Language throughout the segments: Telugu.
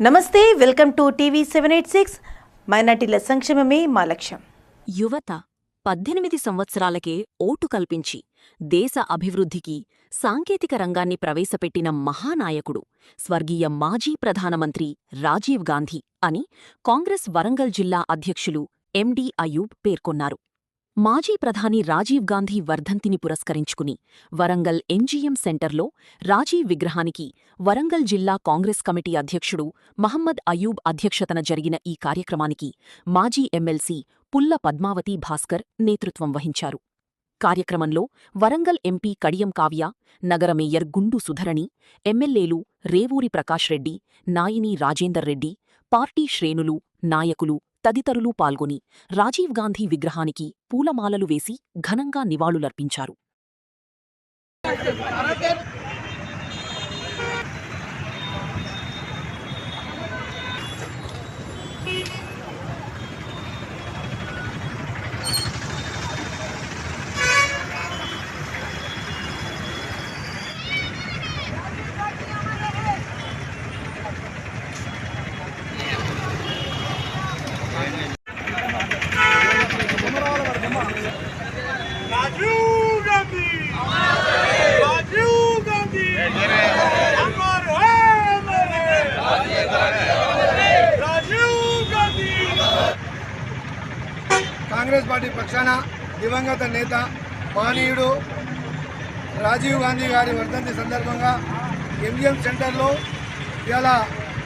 నమస్తే, వెల్కమ్ టు టీవీ 786. మైనార్టీల సంక్షేమమే మా లక్ష్యం. యువత 18 సంవత్సరాలకే ఓటు కల్పించి దేశ అభివృద్ధికి సాంకేతిక రంగాన్ని ప్రవేశపెట్టిన మహానాయకుడు స్వర్గీయ మాజీ ప్రధానమంత్రి రాజీవ్ గాంధీ అని కాంగ్రెస్ వరంగల్ జిల్లా అధ్యక్షులు ఎండి అయూబ్ పేర్కొన్నారు. మాజీ ప్రధాని రాజీవ్ గాంధీ వర్ధంతిని పురస్కరించుకుని వరంగల్ ఎంజీఎం సెంటర్లో రాజీవ్ విగ్రహానికి వరంగల్ జిల్లా కాంగ్రెస్ కమిటీ అధ్యక్షుడు మహమ్మద్ అయూబ్ అధ్యక్షతన జరిగిన ఈ కార్యక్రమానికి మాజీ ఎమ్మెల్సీ పుల్ల పద్మావతి భాస్కర్ నేతృత్వం వహించారు. కార్యక్రమంలో వరంగల్ ఎంపీ కడియం కావ్య, నగర మేయర్ గుండు సుధరణి, ఎమ్మెల్యేలు రేవూరి ప్రకాష్ రెడ్డి, నాయిని రాజేందర్ రెడ్డి, పార్టీ శ్రేణులు, నాయకులు తదితరులు పాల్గొని రాజీవ్ గాంధీ విగ్రహానికి పూలమాలలు వేసి ఘనంగా నివాళులర్పించారు. కాంగ్రెస్ పార్టీ పక్షాన దివంగత నేత మానీయుడు రాజీవ్ గాంధీ గారి వర్ధంతి సందర్భంగా ఎంజిఎం సెంటర్లో ఇలా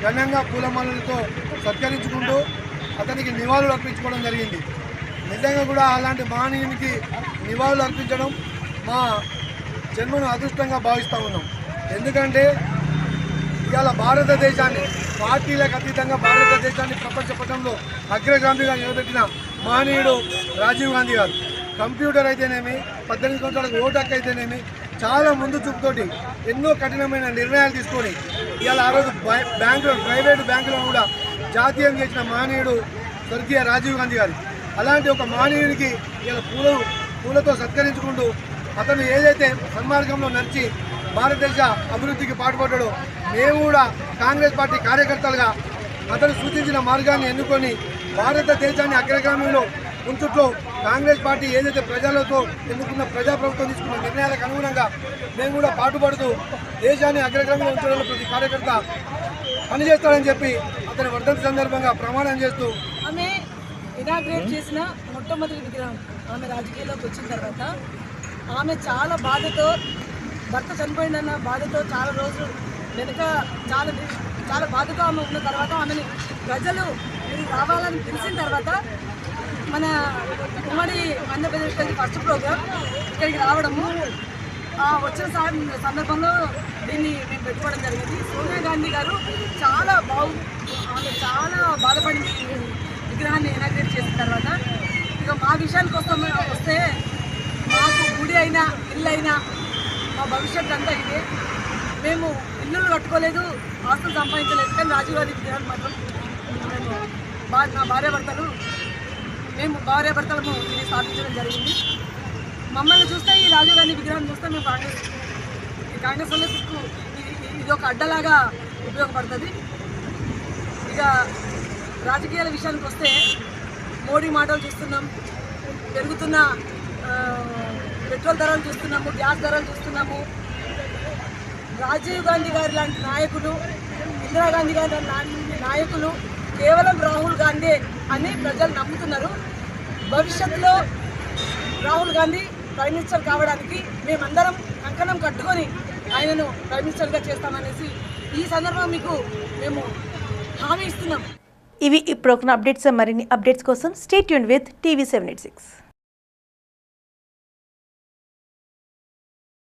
ఘనంగా పూలమాలలతో సత్కరించుకుంటూ అతనికి నివాళులు అర్పించుకోవడం జరిగింది. నిజంగా కూడా అలాంటి మహనీయునికి నివాళులు అర్పించడం మా జన్మను అదృష్టంగా భావిస్తూ ఉన్నాం. ఎందుకంటే ఇవాళ భారతదేశాన్ని పార్టీలకు అతీతంగా భారతదేశాన్ని ప్రపంచ పటంలో అగ్రగామిగా నిలబెట్టిన మహనీయుడు రాజీవ్ గాంధీ గారు. కంప్యూటర్ అయితేనేమి, 18 సంవత్సరాలకు ఓటు హక్కు అయితేనేమి చాలా ముందు చూపుతోటి ఎన్నో కఠినమైన నిర్ణయాలు తీసుకొని ఇవాళ ఆ రోజు ప్రైవేటు బ్యాంకులను కూడా జాతీయం చేసిన మహనీయుడు స్వర్గీయ రాజీవ్ గాంధీ గారు. అలాంటి ఒక మహనీయుడికి ఇలా పూలతో సత్కరించుకుంటూ అతను ఏదైతే సన్మార్గంలో నడిచి భారతదేశ అభివృద్ధికి పాటుపడ్డాడో మేము కూడా కాంగ్రెస్ పార్టీ కార్యకర్తలుగా అతను సూచించిన మార్గాన్ని ఎన్నుకొని భారతదేశాన్ని అగ్రగామిలో ఉంచుట్లో కాంగ్రెస్ పార్టీ ఏదైతే ప్రజలతో ఎన్నుకున్న ప్రజాప్రభుత్వం తీసుకున్న నిర్ణయాలకు అనుగుణంగా మేము కూడా పాటుపడుతూ దేశాన్ని అగ్రగామిలో ఉంచడంలో ప్రతి కార్యకర్త పనిచేస్తాడని చెప్పి అతని వర్ధంతి సందర్భంగా ప్రమాణం చేస్తూ ఆమె ఇనాగ్రేట్ చేసిన మొట్టమొదటి విగ్రహం. ఆమె రాజకీయాల్లోకి వచ్చిన తర్వాత ఆమె చాలా బాధతో, భర్త చనిపోయిందన్న బాధతో చాలా రోజులు వెనుక చాలా బాధగా ఆమె ఉన్న తర్వాత ఆమెని ప్రజలు మీరు రావాలని తెలిసిన తర్వాత మన ఉమ్మడి ఆంధ్రప్రదేశ్కి ఫస్ట్ ప్రోగ్రామ్ ఇక్కడికి రావడము వచ్చిన సందర్భంలో దీన్ని మేము పెట్టుకోవడం జరిగింది. సోనియా గాంధీ గారు ఆమె చాలా బాధపడింది విగ్రహాన్ని ఇనాగ్రేట్ చేసిన తర్వాత. ఇక మా విషయానికి వస్తే మాకు గుడి అయినా ఇల్లు అయినా మా భవిష్యత్తు అంతా ఇదే. మేము ఇల్లులు కట్టుకోలేదు, ఆస్తులు సంపాదించలేదు, కానీ రాజీవ్ గాంధీ విగ్రహాన్ని మాత్రం నా మేము భార్యాభర్తలము ఇది స్థాపించడం జరిగింది. మమ్మల్ని చూస్తే ఈ రాజీవ్ గాంధీ విగ్రహాన్ని చూస్తే మేము కాంగ్రెస్ వాళ్ళకు ఇది ఒక అడ్డలాగా ఉపయోగపడుతుంది. ఇక రాజకీయాల విషయానికి వస్తే మోడీ మాటలు చూస్తున్నాం, పెరుగుతున్న పెట్రోల్ ధరలు చూస్తున్నాము, గ్యాస్ ధరలు చూస్తున్నాము. రాజీవ్ గాంధీ గారి లాంటి నాయకులు, ఇందిరాగాంధీ గారి నాయకులు కేవలం రాహుల్ గాంధీ అని ప్రజలు నమ్ముతున్నారు. భవిష్యత్తులో రాహుల్ గాంధీ ప్రైమ్ మినిస్టర్ కావడానికి మేమందరం కంకణం కట్టుకొని ఆయనను ప్రైమ్ మినిస్టర్గా చేస్తామనేసి ఈ సందర్భంగా మీకు మేము హామీ ఇస్తున్నాం. ఇవి ఇప్పుడు అప్డేట్స్. మరిన్ని అప్డేట్స్ కోసం స్టే ట్యూన్డ్ విత్ టీవీ 786.